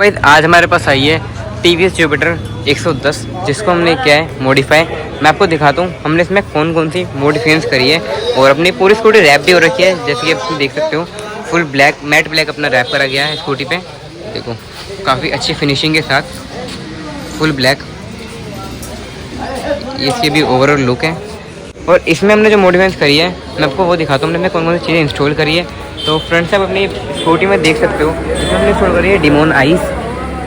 भाई आज हमारे पास आई है TVS जुपिटर 110, जिसको हमने किया है मॉडिफाई। मैं आपको दिखाता हूँ हमने इसमें कौन कौन सी मॉडिफिकेशंस करी है, और अपनी पूरी स्कूटी रैप भी हो रखी है। जैसे कि आप देख सकते हो फुल ब्लैक मैट ब्लैक अपना रैप करा गया है स्कूटी पे। देखो काफ़ी अच्छी फिनिशिंग के साथ फुल ब्लैक, इसकी भी ओवरऑल लुक है। और इसमें हमने जो मॉडिफिकेशंस करी है मैं आपको वो दिखाता हूँ हमने कौन कौन सी चीज़ें इंस्टॉल करी है। तो फ्रेंड्स आप अपनी स्कूटी में देख सकते हो इसमें हमने इंस्टॉल करी है डिमोन आइस,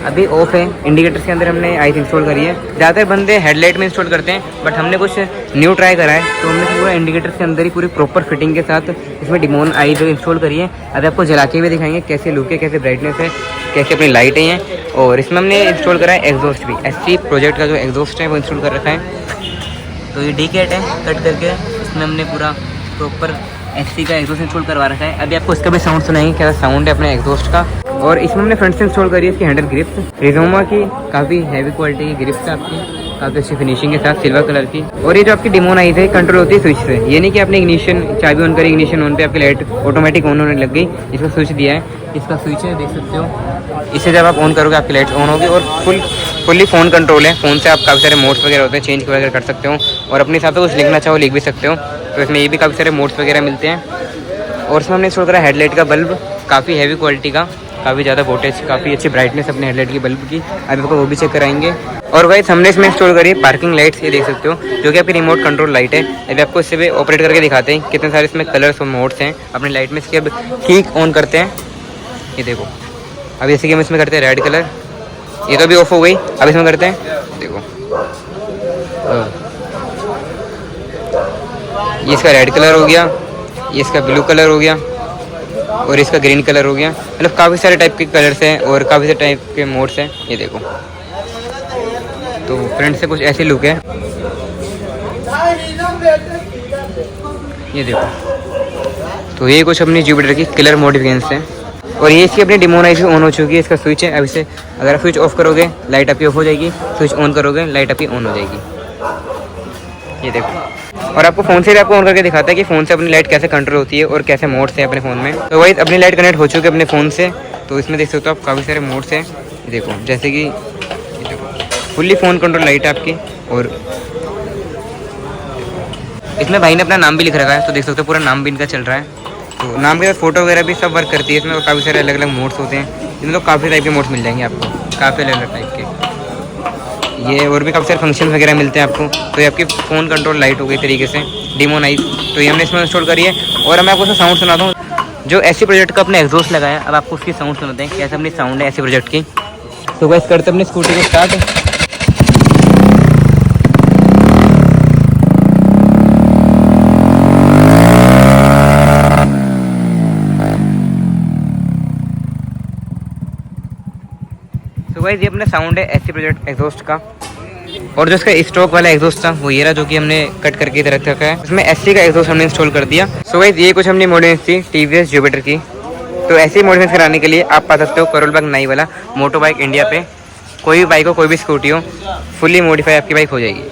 अभी ऑफ है। इंडिकेटर्स के अंदर हमने आइस इंस्टॉल करी है। ज़्यादातर बंदे हेडलाइट में इंस्टॉल करते हैं, बट हमने कुछ न्यू ट्राई करा है, तो हमने पूरा इंडिकेटर्स के अंदर ही पूरी प्रॉपर फिटिंग के साथ इसमें डिमोन आइस इंस्टॉल करी है। अभी आपको जला के भी दिखाएंगे कैसे लुक है, कैसे ब्राइटनेस है, कैसे अपनी लाइटें हैं। और इसमें हमने इंस्टॉल करा है एग्जॉस्ट भी, SC प्रोजेक्ट का जो एग्जॉस्ट है वो इंस्टॉल कर रखा है। तो ये डीकेट है कट करके, इसमें हमने पूरा प्रॉपर SC का एग्जॉस्ट इंस्टॉल करवा रखा है। अभी आपको इसका भी साउंड सुनाएंगे क्या साउंड है अपने एग्जॉस्ट का। और इसमें हमने फ्रंट से इंस्टॉल करी है इसकी हैंडल ग्रिप्स रिजोमा की, काफ़ी हैवी क्वालिटी की ग्रिप्स है आपकी, काफ़ी अच्छी फिनिशिंग के साथ सिल्वर कलर की। और ये जो आपकी डिमोन आइस है कंट्रोल होती है स्विच से, ये नहीं कि आपने इग्निशन चाबी ऑन करी, इग्निशन ऑन पे आपकी लाइट ऑटोमेटिक ऑन होने लग गई। इसका स्विच दिया है, इसका स्विच है देख सकते हो, इसे जब आप ऑन करोगे आपकी लाइट ऑन होगी। और फुल्ली फ़ोन कंट्रोल है, फ़ोन से आप काफ़ी सारे मोड्स वगैरह होते हैं चेंज वगैरह कर सकते हो, और अपने हिसाब से कुछ लिखना चाहो लिख भी सकते हो। तो इसमें ये भी काफ़ी सारे मोड्स वगैरह मिलते हैं। और इसमें हमने इंस्टॉल करा हेडलाइट का बल्ब, काफ़ी हैवी क्वालिटी का, काफ़ी ज़्यादा वोल्टेज, काफ़ी अच्छी ब्राइटनेस अपने हेडलाइट की बल्ब की। अभी आपको वो भी चेक कराएंगे। और गाइस हमने इसमें इंस्टॉल करी है पार्किंग लाइट्स, ये देख सकते हो, जो कि आपकी रिमोट कंट्रोल लाइट है। अभी आपको इससे भी ऑपरेट करके दिखाते हैं कितने सारे इसमें कलर्स और मोड्स हैं अपनी लाइट में। इसके अब ठीक ऑन करते हैं, ये देखो अभी जैसे कि हम इसमें करते हैं रेड कलर, ये तो अभी ऑफ हो गई। अब इसमें करते हैं, देखो ये इसका रेड कलर हो गया, ये इसका ब्लू कलर हो गया, और इसका ग्रीन कलर हो गया। मतलब काफ़ी सारे टाइप के कलर्स हैं और काफ़ी सारे टाइप के मोड्स हैं, ये देखो। तो फ्रंट से कुछ ऐसी लुक है, ये देखो। तो ये कुछ अपनी जुपिटर की कलर मॉडिफिकेशंस हैं। और ये इसकी अपनी डिमोन आइस ऑन हो चुकी है, इसका स्विच है। अब इसे अगर स्विच ऑफ करोगे लाइट आपकी ऑफ हो जाएगी, स्विच ऑन करोगे लाइट आपकी ऑन हो जाएगी, ये देखो। और आपको फ़ोन से भी आपको ऑन करके दिखाता है कि फ़ोन से अपनी लाइट कैसे कंट्रोल होती है और कैसे मोड्स हैं अपने फ़ोन में। तो वही अपनी लाइट कनेक्ट हो चुकी है अपने फ़ोन से। तो इसमें देख सकते हो आप काफ़ी सारे मोड्स हैं, देखो जैसे कि फुल्ली फ़ोन कंट्रोल लाइट है आपकी। और इसमें भाई ने अपना नाम भी लिख रखा है, तो देख सकते हो पूरा नाम भी इनका चल रहा है। तो नाम के साथ फ़ोटो वगैरह भी सब वर्क करती है इसमें। और काफ़ी सारे अलग अलग मोड्स होते हैं इसमें, तो काफ़ी टाइप के मोड्स मिल जाएंगे आपको, काफ़ी अलग अलग टाइप के ये। और भी काफ़ी सारे फंक्शन वगैरह मिलते हैं आपको। तो ये आपकी फ़ोन कंट्रोल लाइट हो गई तरीके से डिमोन आइस, तो ये हमने इसमें इंस्टॉल करी है। और मैं आपको उसका साउंड सुनाता हूँ, जो SC प्रोजेक्ट का अपने एग्जॉस्ट लगाया। अब आपको उसकी साउंड सुनाते हैं कैसे अपनी साउंड है SC प्रोजेक्ट की। तो गाइस करते अपनी स्कूटी को स्टार्ट। तो गाइस ये अपना साउंड है SC प्रोजेक्ट एग्जॉस्ट का। और जो इसका स्टॉक वाला एग्जॉस्ट था वो ये रहा, जो कि हमने कट करके इधर रखा है। इसमें SC का एग्जॉस्ट हमने इंस्टॉल कर दिया। सो गाइस ये कुछ हमने मॉडिफिकेशंस थी TVS जुपिटर की। तो ऐसी मॉडिफिकेशन कराने के लिए आप पा सकते हो करोल बाग नाई वाला मोटो बाइक इंडिया पे। कोई भी बाइक हो, कोई भी स्कूटी हो, फुल्ली मॉडिफाई आपकी बाइक हो जाएगी।